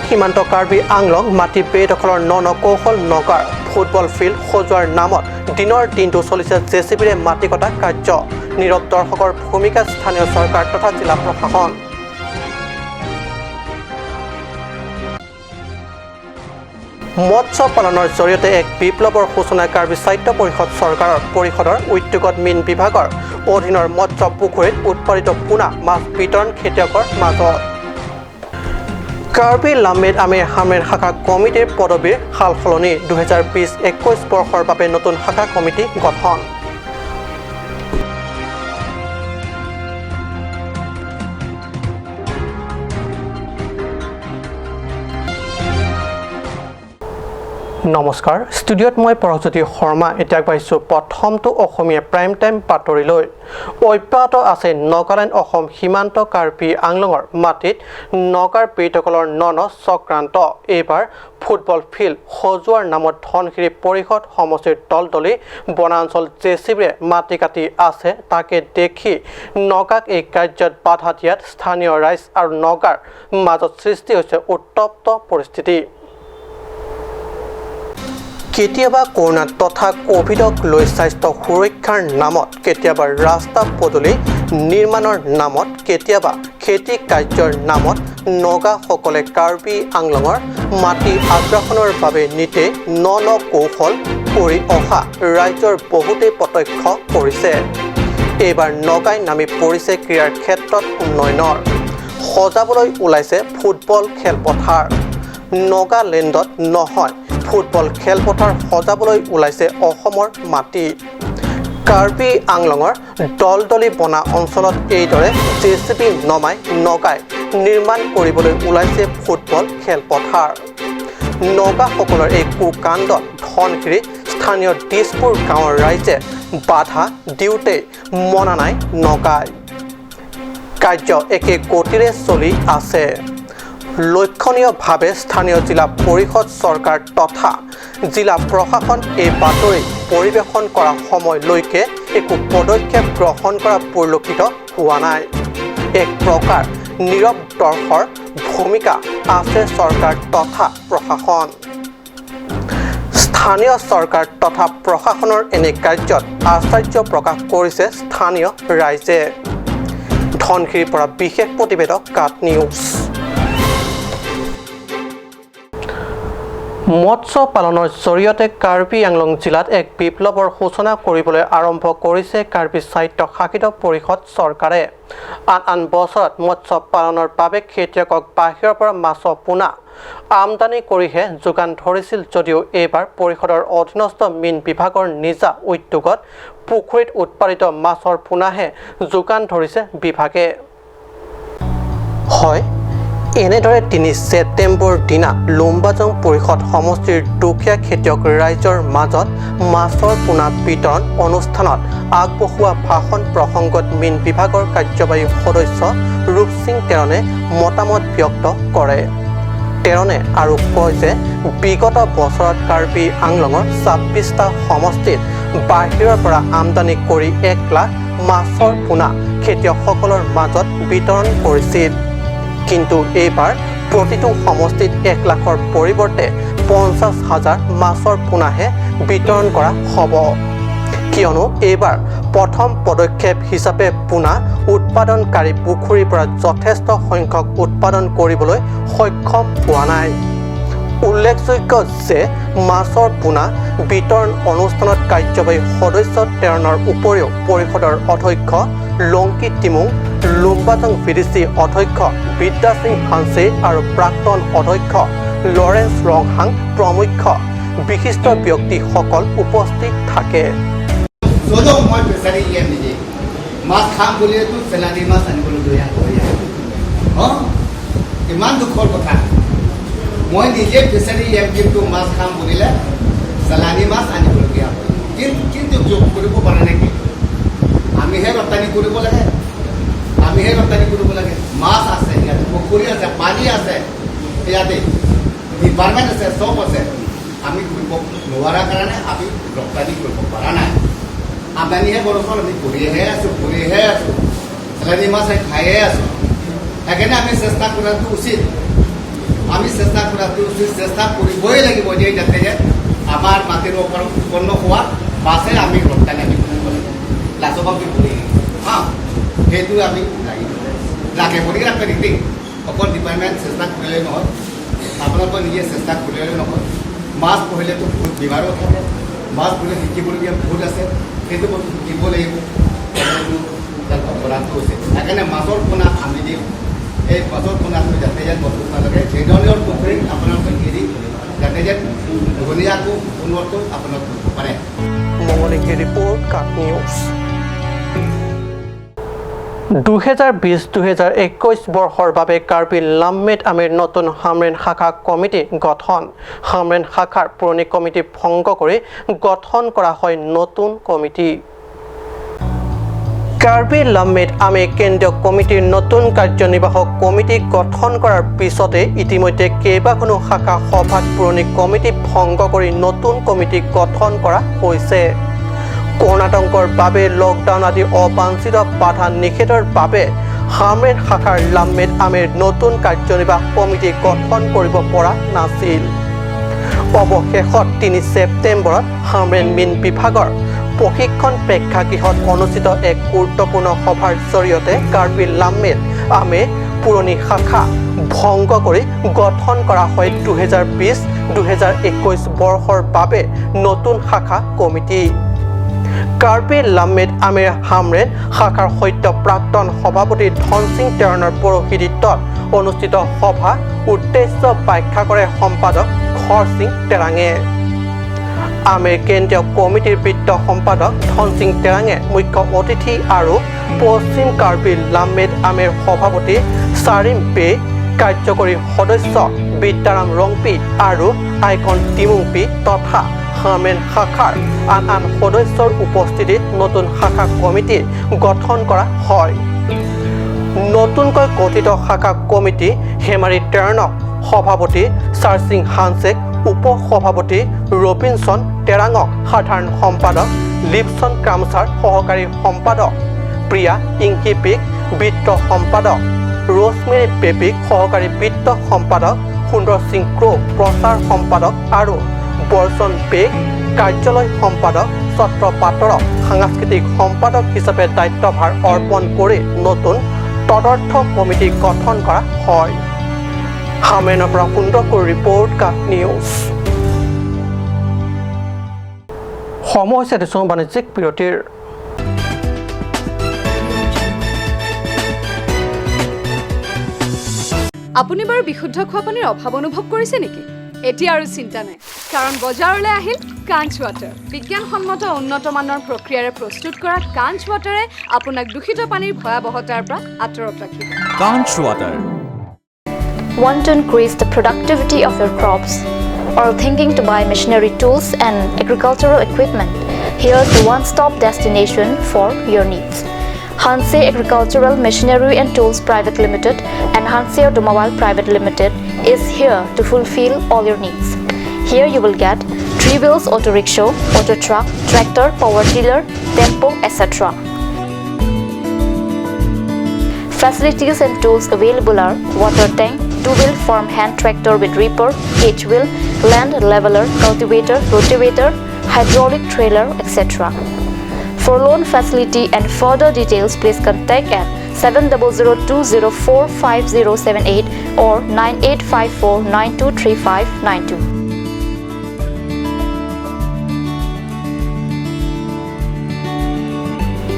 সীমান্ত কাৰ্বি আংলং মাটি বেদখলৰ কৌশল নগাৰ ফুটবল ফিল্ড সজোৱাৰ নামত দিনৰ দিনটো চলিছে জেচিবিৰে মাটি কটা কাৰ্য নীৰৱ দৰ্শকৰ ভূমিকা স্থানীয় চৰকাৰ তথা জিলা প্ৰশাসন মৎস্য পালনৰ জৰিয়তে এক বিপ্লৱৰ সূচনা কাৰ্বি সাহিত্য পৰিষদ চৰকাৰৰ পৰিষদৰ উদ্যোগত মীন বিভাগৰ অধীনৰ মৎস্য পুখুৰীত উৎপাদিত পোনা মাছ বিতৰণ খেতিয়কৰ মাজত কাৰ্বি লাম্মেড আমিৰ হামেৰ শাখা কমিটিৰ পদবীৰ সাল সলনি 2020-21 বৰ্ষৰ বাবে নতুন শাখা কমিটি গঠন নমস্কাৰ ষ্টুডিঅ'ত মই পৰজ্যোতি শৰ্মা এতিয়া পাইছো প্ৰথমটো অসমীয়া প্ৰাইম টাইম বাতৰিলৈ অব্যাহত আছে নগালেণ্ড অসম সীমান্ত কাৰ্বি আংলঙৰ মাটিত নগাৰ বেদখলৰ চক্ৰান্ত এইবাৰ ফুটবল ফিল্ড সজোৱাৰ নামত ধনশিৰি পৰিষদ সমষ্টিৰ দলদলি বনাঞ্চল জেচিবিৰে মাটি কাটি আছে তাকে দেখি নগাক এই কাৰ্যত বাধা দিয়াত স্থানীয় ৰাইজ আৰু নগাৰ মাজত সৃষ্টি হৈছে উত্তপ্ত পৰিস্থিতি কেতিয়াবা কৰোনা তথা কোভিডক লৈ স্বাস্থ্য সুৰক্ষাৰ নামত কেতিয়াবা ৰাস্তা পদূলি নিৰ্মাণৰ নামত কেতিয়াবা খেতি কাৰ্যৰ নামত নগাসকলে কাৰ্বি আংলঙৰ মাটি আগ্ৰাসনৰ বাবে নিতে কৌশল কৰি অহা ৰাজ্যৰ বহুতেই প্ৰত্যক্ষ কৰিছে এইবাৰ নগাই নামি পৰিছে ক্ৰীড়াৰ ক্ষেত্ৰত উন্নয়নৰ সজাবলৈ ওলাইছে ফুটবল খেলপথাৰ নগালেণ্ডত নহয় ফুটবল খেলপথাৰ সজাবলৈ ওলাইছে অসমৰ মাটি কাৰ্বি আংলঙৰ দলদলি বনা অঞ্চলত এইদৰে জেচিবি নমাই নগাই নিৰ্মাণ কৰিবলৈ ওলাইছে ফুটবল খেলপথাৰ নগাসকলৰ এই কুকাণ্ডত ধনশিৰি স্থানীয় দিছপুৰ গাঁৱৰ ৰাইজে বাধা দিওঁতে মনা নাই নগাই কাৰ্য একে গতিৰে চলি আছে লক্ষণীয়ভাৱে স্থানীয় জিলা পৰিষদ চৰকাৰ তথা জিলা প্ৰশাসন এই বাতৰি পৰিৱেশন কৰা সময়লৈকে একো পদক্ষেপ গ্ৰহণ কৰা পৰিলক্ষিত হোৱা নাই এক প্ৰকাৰ নীৰৱ দৰ্শকৰ ভূমিকা আছে চৰকাৰ তথা প্ৰশাসন স্থানীয় চৰকাৰ তথা প্ৰশাসনৰ এনে কাৰ্যত আশ্চৰ্য প্ৰকাশ কৰিছে স্থানীয় ৰাইজে ধনশিৰিৰ পৰা বিশেষ প্ৰতিবেদক কাট নিউজ মৎস্য পালনৰ জৰিয়তে কাৰ্বি আংলং জিলাত এক বিপ্লৱৰ সূচনা কৰিবলৈ আৰম্ভ কৰিছে কাৰ্বি সাহিত্য শাসিত পৰিষদ চৰকাৰে আন বছৰত মৎস্য পালনৰ বাবে খেতিয়কক বাহিৰৰ পৰা মাছ পোনা আমদানি কৰিহে যোগান ধৰিছিল যদিও এইবাৰ পৰিষদৰ অধীনস্থ মীন বিভাগৰ নিজা উদ্যোগত পুখুৰীত উৎপাদিত মাছৰ পোনাহে যোগান ধৰিছে বিভাগে হয় এনেদৰে 3 ছেপ্টেম্বৰ দিনা লুম্বাজং পৰিষদ সমষ্টিৰ দুখীয়া খেতিয়ক ৰাইজৰ মাজত মাছৰ পোনা বিতৰণ অনুষ্ঠানত আগবঢ়োৱা ভাষণ প্ৰসংগত মীন বিভাগৰ কাৰ্যবাহী সদস্য ৰূপ সিং তেৰণে মতামত ব্যক্ত কৰে তেৰণে আৰু কয় যে বিগত বছৰত কাৰ্বি আংলঙৰ 26টা সমষ্টিত বাহিৰৰ পৰা আমদানি কৰি 1 লাখ মাছৰ পোনা খেতিয়কসকলৰ মাজত বিতৰণ কৰিছিল কিন্তু এইবাৰ প্ৰতিটো সমষ্টিত 1 লাখৰ পৰিৱৰ্তে 50,000 মাছৰ পোনাহে বিতৰণ কৰা হ'ব কিয়নো এইবাৰ প্ৰথম পদক্ষেপ হিচাপে পোনা উৎপাদনকাৰী পুখুৰীৰ পৰা যথেষ্ট সংখ্যক উৎপাদন কৰিবলৈ সক্ষম হোৱা নাই উল্লেখযোগ্য যে মাছৰ পোনা বিতৰণ অনুষ্ঠানত কাৰ্যবাহী সদস্য তেৰণৰ উপৰিও পৰিষদৰ অধ্যক্ষ লংকি টিমুং লুম্বাজং ভিডিচি অধ্যক্ষ বিদ্যা সিং হানছে আৰু প্ৰাক্তন অধ্যক্ষ লৰেন্স ৰংহাং প্ৰমুখ্য বিশিষ্ট ব্যক্তিসকল উপস্থিত থাকে মাছ খাম বুলিতো চেলানী মাছ আনিবলৈ লৈ ইমান দুখৰ কথা মই নিজে ফিচাৰী কিন্তু মাছ খাম বুলিলে চেলানী মাছ আনিবলগীয়া হয় কিন্তু যোগ কৰিব পৰা নেকি আমিহে ৰপ্তানি কৰিব লাগে মাছ আছে ইয়াতে পুখুৰী আছে পানী আছে ইয়াতে ডিপাৰ্টমেণ্ট আছে চব আছে আমি কৰিব নোৱাৰাৰ কাৰণে আমি ৰপ্তানি কৰিব পৰা নাই আমদানিহে বৰষুণ আমি কৰিহে আছোঁ চেলানী মাছ খায়ে আছোঁ সেইকাৰণে আমি চেষ্টা কৰাটো উচিত আমি চেষ্টা কৰাটো উচিত চেষ্টা কৰিবই লাগিব যে যাতে যে আমাৰ মাটিৰ ওপৰত উৎপন্ন হোৱা মাছে আমি ৰপ্তানি আমি কৰিব লাগিব লাজবাবী বুলি হা সেইটো আমি লাগিব লাগে বুলি ৰাখে নেকি অকল ডিপাৰ্টমেণ্ট চেষ্টা কৰিলে নহয় আপোনালোকে নিজে চেষ্টা কৰিলে নহয় মাছ পঢ়িলেতো বহুত বিভাগো থাকে মাছ পঢ়িলে শিকিবলগীয়া বহুত আছে সেইটো বস্তু শিকিব লাগিব কৰাটো উচিত সেইকাৰণে মাছৰ পোনা আমি দিওঁ এই মাছৰ পোনাটো যাতে যেন বস্তু নালাগে সেইধৰণৰ পুখুৰীত আপোনালোকে এৰি যাতে যেন ধুনীয়াকৈ উন্নত আপোনালোকে কৰিব পাৰে মঙলিকে ৰিপৰ্ট কাট নিউজ 2020-2021 বৰ্ষৰ বাবে কাৰ্বি লাম্মেট আমিৰ নতুন হামৰেন শাখা কমিটি গঠন হামৰেন শাখাৰ পুৰণি কমিটি ভংগ কৰি গঠন কৰা হয় নতুন কমিটি কাৰ্বি লাম্মেট আমি কেন্দ্ৰীয় কমিটিৰ নতুন কাৰ্যনিৰ্বাহক কমিটি গঠন কৰাৰ পিছতে ইতিমধ্যে কেইবাখনো শাখা সভাত পুৰণি কমিটি ভংগ কৰি নতুন কমিটি গঠন কৰা হৈছে কৰ্ণাটকৰ বাবে লকডাউন আদি অবাঞ্ছিত বাধা নিষেধৰ বাবে হামৰেন শাখাৰ লাম্মেট আমিৰ নতুন কাৰ্যনিৰ্বাহক কমিটি গঠন কৰিব পৰা নাছিল অৱশেষত 3 ছেপ্টেম্বৰত হামৰেন মীন বিভাগৰ প্ৰশিক্ষণ প্ৰেক্ষাগৃহত অনুষ্ঠিত এক গুৰুত্বপূৰ্ণ সভাৰ জৰিয়তে কাৰ্বি লাম্মেট আমে পুৰণি শাখা ভংগ কৰি গঠন কৰা হয় 2020-2021 বৰ্ষৰ বাবে নতুন শাখা কমিটি কাৰ্বি লাম্মেট আমিৰ হামৰেন শাখাৰ সৈতে প্ৰাক্তন সভাপতি ধন সিং তেৰণৰ পৌৰোহিত্যত অনুষ্ঠিত সভা উদ্দেশ্য ব্যাখ্যা কৰে সম্পাদক খৰ সিং তেৰাঙে আমিৰ কেন্দ্ৰীয় কমিটিৰ বিত্ত সম্পাদক ধন সিং তেৰাঙে মুখ্য অতিথি আৰু পশ্চিম কাৰ্বি লাম্মেট আমিৰ সভাপতি চাৰিম পে কাৰ্যকৰী সদস্য বিদ্যাৰাম ৰংপি আৰু আইকন টিমুংপি তথা হামৰেন শাখাৰ আন সদস্যৰ উপস্থিতিত নতুন শাখা কমিটি গঠন কৰা হয় নতুনকৈ গঠিত শাখা কমিটি হেমাৰী তেৰণক সভাপতি চাৰসিং হানছেক উপ-সভাপতি ৰবিনসন তেৰাঙক সাধাৰণ সম্পাদক লিপছন ক্ৰামছাৰ সহকাৰী সম্পাদক প্ৰিয়া ইংহিপিক বিত্ত সম্পাদক ৰজমেৰী পেপিক সহকাৰী বিত্ত সম্পাদক সুন্দৰ সিং ক্ৰো প্ৰচাৰ সম্পাদক আৰু বৰ্ষণ বেগ কাৰ্যালয় সম্পাদক ছত্ৰ পাটৰক সাংস্কৃতিক সম্পাদক হিচাপে দায়িত্বভাৰ অৰ্পণ কৰি নতুন তদৰ্থ কমিটি গঠন কৰা হয় হামৰেনৰ পৰা সুন্দৰকৈ ৰিপৰ্ট কাট নিউজ সময় হৈছে দেশৰ বাণিজ্যিক বিৰতিৰ আপুনি বাৰু বিশুদ্ধ খোৱা পানীৰ অভাৱ অনুভৱ কৰিছে নেকি এতিয়া আৰু চিন্তা নাই কাৰণ বজাৰলৈ আহিল কাঞ্চ ৱাটাৰ বিজ্ঞানসন্মত উন্নত মানৰ প্ৰক্ৰিয়াৰে প্ৰস্তুত কৰা কাঞ্চ ৱাটাৰে আপোনাক দূষিত পানীৰ ভয়াৱহতাৰ পৰা আঁতৰত ৰাখিব কাঞ্চ water Want to increase the productivity of your crops or thinking to buy machinery tools and agricultural equipment? Here's the one-stop destination for your needs. Hanse Agricultural Machinery and Tools Private Limited and Hanse Automobile Private Limited is here to fulfill all your needs. Here you will get 3 wheels auto rickshaw, auto truck, tractor, power tiller, tempo, etc. Facilities and tools available are water tank, 2-wheel farm hand tractor with reaper, H-wheel, land leveler, cultivator, rotavator, hydraulic trailer, etc. For loan facility and further details, please contact at 7002045078 or 9854923592.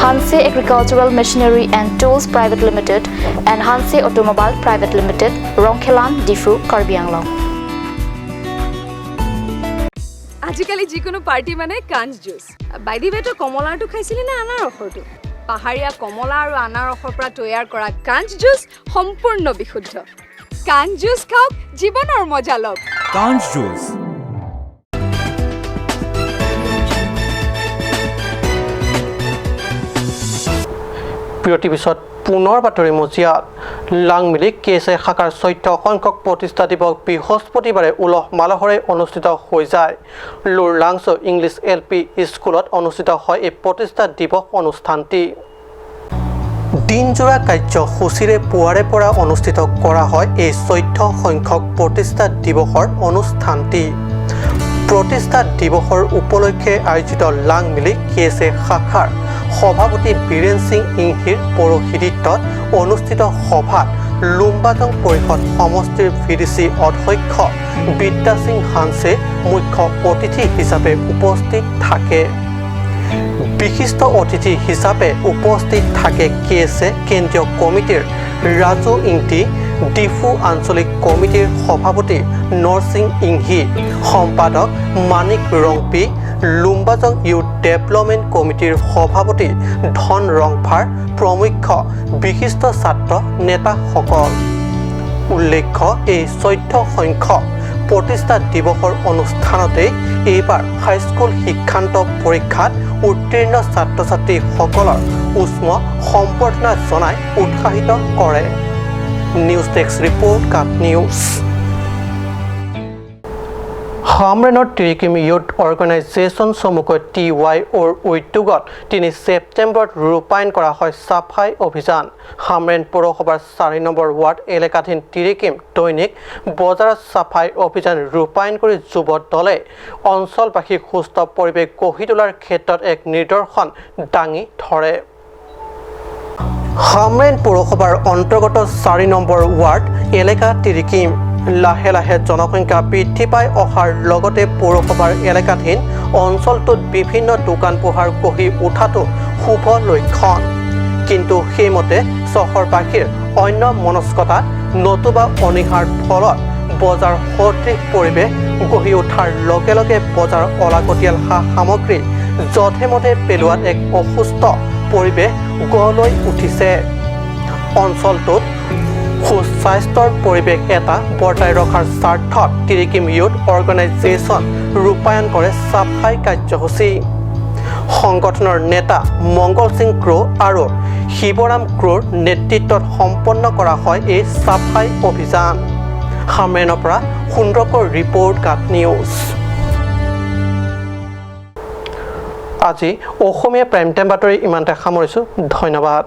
Hanse Agricultural Machinery and Tools Private Limited and Hanse Automobile Private Limited, Rongkhelan, Difu, Karbi Anglong. আজিকালি যিকোনো party মানে কাঞ্চ juice by the বেটো কমলাটো খাইছিলি না আনাৰসৰটো পাহাৰীয়া কমলা আৰু আনাৰসৰ পৰা তৈয়াৰ কৰা কাঞ্চ জুচ সম্পূৰ্ণ বিশুদ্ধ কাঞ্চ জুচ খাওক জীৱনৰ মজা লওক কাঞ্চ জুচ বিৰতিৰ পিছত পুনৰ বাতৰি মজিয়াত লাংমিলি কেএছএ শাখাৰ 14 সংখ্যক প্ৰতিষ্ঠা দিৱস বৃহস্পতিবাৰে উলহ মালহৰে অনুষ্ঠিত হৈ যায় লোৰ লাংছ ইংলিছ এলপি স্কুলত অনুষ্ঠিত হয় এই প্ৰতিষ্ঠা দিৱস অনুষ্ঠানটি দিনজোৰা কাৰ্যসূচীৰে পুৱাৰে পৰা অনুষ্ঠিত কৰা হয় এই 14 সংখ্যক প্ৰতিষ্ঠা দিৱসৰ অনুষ্ঠানটি প্ৰতিষ্ঠা দিৱসৰ উপলক্ষে আয়োজিত লাংমিলি কেএছএ শাখাৰ সভাপতি বীৰেন সিং ইংহিৰ পৌৰোহিত্যত অনুষ্ঠিত সভাত লুম্বাজং পৰিষদ সমষ্টিৰ ভিডিচি অধ্যক্ষ বিদ্যা সিং হানছে মুখ্য অতিথি হিচাপে উপস্থিত থাকে বিশিষ্ট অতিথি হিচাপে উপস্থিত থাকে কেএছএ কেন্দ্ৰীয় কমিটিৰ ৰাজু ইংটি ডিফু আঞ্চলিক কমিটিৰ সভাপতি নৰসিং ইংহি সম্পাদক মানিক ৰংপি লুম্বাজং ইউথ ডেভেলপমেণ্ট কমিটিৰ সভাপতি ধন ৰংফাৰ প্ৰমুখ্য বিশিষ্ট ছাত্ৰ নেতাসকল উল্লেখ্য এই 14 সংখ্যক প্ৰতিষ্ঠা দিৱসৰ অনুষ্ঠানতে এইবাৰ হাইস্কুল শিক্ষান্ত পৰীক্ষাত উত্তীৰ্ণ ছাত্ৰ ছাত্ৰীসকলৰ উষ্ম সম্বৰ্ধনা জনাই উৎসাহিত কৰে নিউজ ডেস্ক ৰিপৰ্ট কাট নিউজ হামৰেনৰ টিৰিকিম ইউথ অৰ্গেনাইজেশ্যন চমুকৈ TYOৰ উদ্যোগত 3 ছেপ্টেম্বৰত ৰূপায়ণ কৰা হয় চাফাই অভিযান হামৰেন পৌৰসভাৰ 4 নম্বৰ ৱাৰ্ড এলেকাধীন টিৰিকিম দৈনিক বজাৰত চাফাই অভিযান ৰূপায়ণ কৰি যুৱ দলে অঞ্চলবাসীক সুস্থ পৰিৱেশ গঢ়ি তোলাৰ ক্ষেত্ৰত এক নিদৰ্শন দাঙি ধৰে হামৰেন পৌৰসভাৰ অন্তৰ্গত 4 নম্বৰ ৱাৰ্ড এলেকা টিৰিকিম লাহে লাহে জনসংখ্যা বৃদ্ধি পাই অহাৰ লগতে পৌৰসভাৰ এলেকাধীন অঞ্চলটোত বিভিন্ন দোকান পোহাৰ গঢ়ি উঠাটো শুভ লক্ষণ কিন্তু সেইমতে চহৰবাসীৰ অন্য মনস্কতা নতুবা অনিহাৰ ফলত বজাৰ সদৃশ পৰিৱেশ গঢ়ি উঠাৰ লগে লগে বজাৰ অলাগতিয়াল সা সামগ্ৰী যধে মধে পেলোৱাত এক অসুস্থ পৰিৱেশ গঢ় লৈ উঠিছে অঞ্চলটোত সুস্বাস্থ্যৰ পৰিৱেশ এটা বৰ্তাই ৰখাৰ স্বাৰ্থত টিৰিকিম ইউথ অৰ্গেনাইজেশ্যন ৰূপায়ণ কৰে চাফাই কাৰ্যসূচী সংগঠনৰ নেতা মংগল সিং ক্ৰো আৰু শিৱৰাম ক্ৰোৰ নেতৃত্বত সম্পন্ন কৰা হয় এই চাফাই অভিযান হামৰেনৰ পৰা সুন্দৰকৰ ৰিপৰ্ট কাট নিউজ আজি অসমীয়া প্ৰাইম টাইম বাতৰি ইমানতে সামৰিছোঁ ধন্যবাদ